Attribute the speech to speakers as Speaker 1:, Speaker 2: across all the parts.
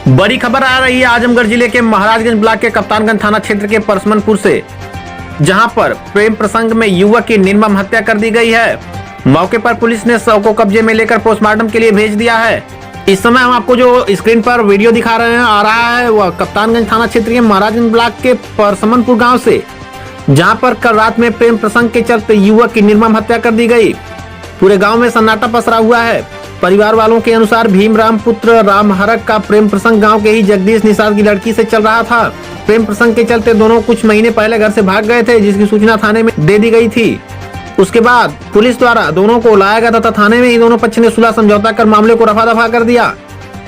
Speaker 1: बड़ी खबर आ रही है आजमगढ़ जिले के महाराजगंज ब्लॉक के कप्तानगंज थाना क्षेत्र के परसमनपुर से, जहां पर प्रेम प्रसंग में युवक की निर्मम हत्या कर दी गई है। मौके पर पुलिस ने शव को कब्जे में लेकर पोस्टमार्टम के लिए भेज दिया है। इस समय हम आपको जो स्क्रीन पर वीडियो दिखा रहे हैं आ रहा है वह कप्तानगंज थाना क्षेत्र के महाराजगंज ब्लॉक के परसमनपुर गाँव से, जहाँ पर कल रात में प्रेम प्रसंग के चलते युवक की निर्मम हत्या कर दी गई। पूरे गाँव में सन्नाटा पसरा हुआ है। परिवार वालों के अनुसार भीमराम पुत्र रामहरक का प्रेम प्रसंग गांव के ही जगदीश निषाद की लड़की से चल रहा था। प्रेम प्रसंग के चलते दोनों कुछ महीने पहले घर से भाग गए थे, जिसकी सूचना थाने में दे दी गई थी। उसके बाद पुलिस द्वारा दोनों को लाया गया तथा थाने में ही दोनों पक्ष ने सुलह समझौता कर मामले को रफा दफा कर दिया।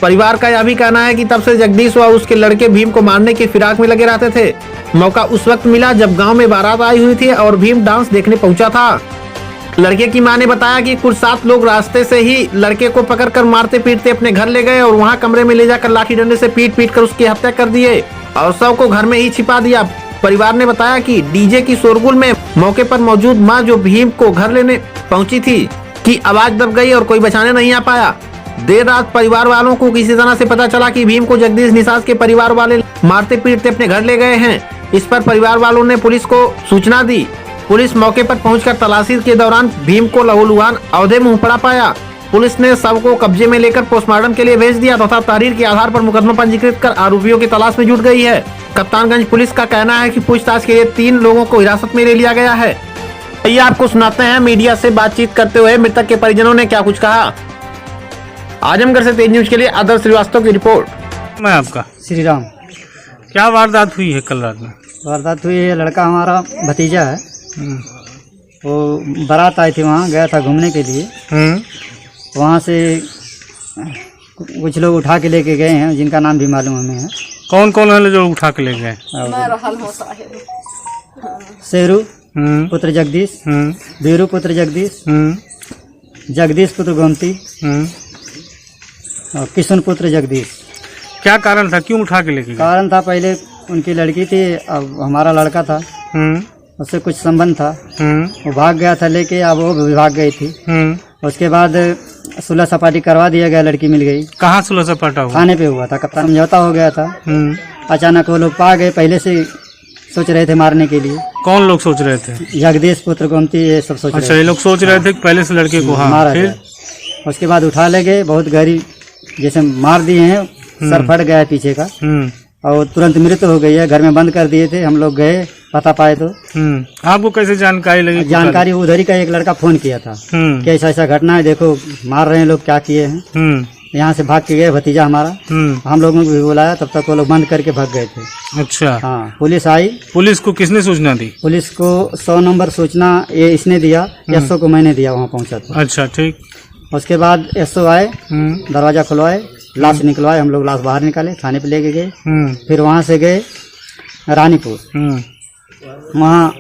Speaker 1: परिवार का यह भी कहना है कि तब से जगदीश व उसके लड़के भीम को मारने की फिराक में लगे रहते थे। मौका उस वक्त मिला जब गाँव में बारात आई हुई थी और भीम डांस देखने पहुंचा था। लड़के की मां ने बताया कि कुछ 7 लोग रास्ते से ही लड़के को पकड़कर मारते पीटते अपने घर ले गए और वहां कमरे में ले जाकर लाठी डंडे से पीट कर उसकी हत्या कर दिए और शव को घर में ही छिपा दिया। परिवार ने बताया कि डीजे की शोरगुल में मौके पर मौजूद मां जो भीम को घर लेने पहुंची थी की आवाज दब गई और कोई बचाने नहीं आ पाया। देर रात परिवार वालों को किसी तरह से पता चला कि भीम को जगदीश निषाद के परिवार वाले मारते पीटते अपने घर ले गए हैं। इस पर परिवार वालों ने पुलिस को सूचना दी। पुलिस मौके पर पहुंचकर तलाशी के दौरान भीम को लहूलुहान अवधे मुंह पड़ा पाया। पुलिस ने शव को कब्जे में लेकर पोस्टमार्टम के लिए भेज दिया तथा तहरीर के आधार पर मुकदमा पंजीकृत कर आरोपियों की तलाश में जुट गई है। कप्तानगंज पुलिस का कहना है कि पूछताछ के लिए 3 लोगों को हिरासत में ले लिया गया है। आइए आपको सुनाते हैं मीडिया से बातचीत करते हुए मृतक के परिजनों ने क्या कुछ कहा। आजमगढ़ से तेज न्यूज के लिए आदर्श श्रीवास्तव की रिपोर्ट।
Speaker 2: मैं आपका
Speaker 3: श्री राम।
Speaker 2: क्या वारदात हुई है कल रात में?
Speaker 3: वारदात हुई है, लड़का हमारा भतीजा है, वो बारात आई थी, वहाँ गया था घूमने के लिए। वहाँ से कुछ लोग उठा के लेके गए हैं जिनका नाम भी मालूम हमें है।
Speaker 2: कौन कौन है जो उठा के ले गए?
Speaker 3: शेरू पुत्र जगदीश, वीरू पुत्र जगदीश, जगदीश पुत्र गोमती और किशन पुत्र जगदीश।
Speaker 2: क्या कारण था, क्यों उठा के लेके गए?
Speaker 3: कारण था, पहले उनकी लड़की थी, अब हमारा लड़का था, उससे कुछ संबंध था, वो भाग गया था लेके, अब वो भी भाग गई थी। उसके बाद सुलह सपाटी करवा दिया गया, लड़की मिल गई।
Speaker 2: कहाँ सुलह सपाटा हुआ?
Speaker 3: थाने पे हुआ था, कप्तान समझौता हो गया था। अचानक वो लोग पा गए, पहले से सोच रहे थे मारने के लिए।
Speaker 2: कौन लोग सोच रहे थे?
Speaker 3: जगदीश पुत्र गोमती ये सब सोच
Speaker 2: अच्छा, ये लोग सोच रहे थे पहले से लड़के को
Speaker 3: मारा जाए। उसके बाद उठा ले गए, बहुत गहरी जैसे मार दिए हैं, सर फट गया है पीछे का और तुरंत मृत्यु हो गई है। घर में बंद कर दिए थे, हम लोग गए पता पाए तो।
Speaker 2: आपको कैसे जानकारी लगी?
Speaker 3: जानकारी उधर ही का एक लड़का फोन किया था कि ऐसा ऐसा घटना है, देखो मार रहे हैं लोग, क्या किए हैं। यहाँ से भाग के गए भतीजा हमारा, हम लोगों को भी बुलाया, तब तक वो लोग बंद करके भाग गए थे।
Speaker 2: अच्छा,
Speaker 3: हाँ, पुलिस आई। पुलिस
Speaker 2: को किसने सूचना दी?
Speaker 3: पुलिस को 100 नंबर सूचना ये इसने दिया, एसओ को मैंने दिया, वहाँ पहुँचा था।
Speaker 2: अच्छा, ठीक।
Speaker 3: उसके बाद एसओ आए, दरवाजा खुलवाए, लाश निकलवाए, हम लोग लाश बाहर निकाले, थाने पे लेके गए। फिर वहाँ से गए रानीपुर, वहाँ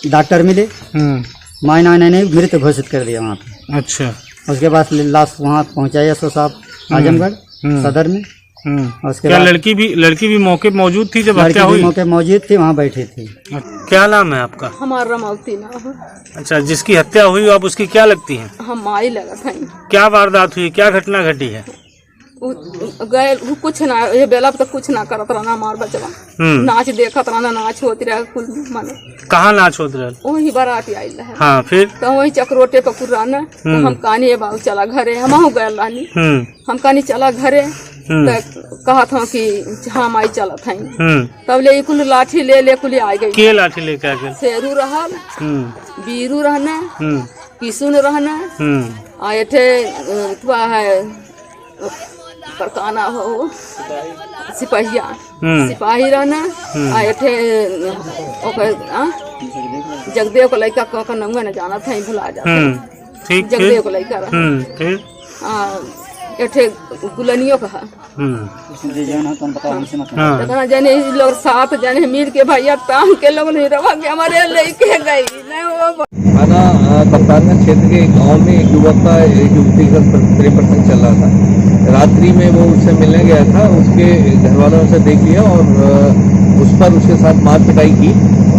Speaker 3: डॉक्टर मिले, मायना ने मृत घोषित कर दिया वहाँ पे।
Speaker 2: अच्छा,
Speaker 3: उसके बाद लाश वहाँ पहुँचाई एसओ साहब आजमगढ़ सदर में। उसके
Speaker 2: क्या लड़की भी मौके मौजूद थी जब हत्या हुई?
Speaker 3: मौके मौजूद थी, वहाँ बैठी थी।
Speaker 2: क्या नाम है आपका?
Speaker 4: हमारा रमावती नाम है।
Speaker 2: अच्छा, जिसकी हत्या हुई आप उसकी क्या लगती हैं?
Speaker 4: हम माई लगा था।
Speaker 2: क्या वारदात हुई, क्या घटना घटी है?
Speaker 4: गए कुछ ना, ये बेला तक कुछ ना करत रहना, हमार बचवा नाच देखत रहना, नाच होती रहे कुल माने।
Speaker 2: कहाँ नाच होती रहे?
Speaker 4: वही बारात आई है।
Speaker 2: हाँ, फिर
Speaker 4: तो वही चक्रोटे पकुर रहना, तो हम कहानी ये बाबू चला घरे, हम गए रानी, हम कहानी चला घरे, कहा था कि हाँ माई चला था। तब ले कुल लाठी ले कुल आ गई।
Speaker 2: के लाठी लेके आ गए?
Speaker 4: शेरू रहल, बीरू रहना, किशुन रहना, आये है परकाना हो सिपाहिया, सिपाही रहना, आए थे जगदेव को लड़का का नंगा न जाना था, भुला जाता। जगदेव को लड़का रहा, एठे गुलनियों का जने लोग 7 जने मिल के भैया टांग के लोग नहीं रवा के हमारे लेके गई।
Speaker 5: थाना कप्तानगंज क्षेत्र के गांव में एक युवक का युवती का प्रेम प्रसंग चल रहा था। रात्रि में वो उससे मिलने गया था, उसके घर वालों ने उसे देख लिया और उस पर उसके साथ मार पिटाई की।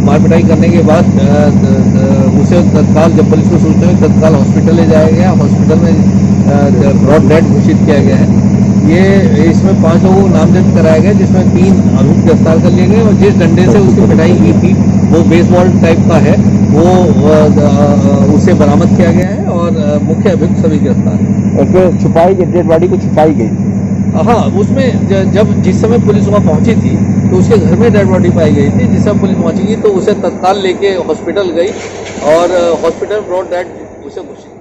Speaker 5: मार पिटाई करने के बाद उसे तत्काल, जब पुलिस को सूचना हुई, तत्काल हॉस्पिटल ले जाया गया। हॉस्पिटल में ब्रॉड डेड घोषित किया गया है। ये इसमें 5 लोगों को नामजद कराया गया, जिसमें 3 आरोपी गिरफ्तार कर लिए गए और जिस डंडे से उसकी पिटाई की थी वो बेसबॉल टाइप का है, वो उसे बरामद किया गया है और मुख्य अभियुक्त सभी गिरफ्तार हैं।
Speaker 6: छुपाई गई डेड बॉडी को छुपाई गई।
Speaker 5: हाँ, उसमें जिस समय पुलिस वहाँ पहुंची थी तो उसके घर में डेड बॉडी पाई गई थी। जिस समय पुलिस पहुंची थी तो उसे तत्काल लेके हॉस्पिटल गई और हॉस्पिटल ब्रॉड डेड उसे घोषित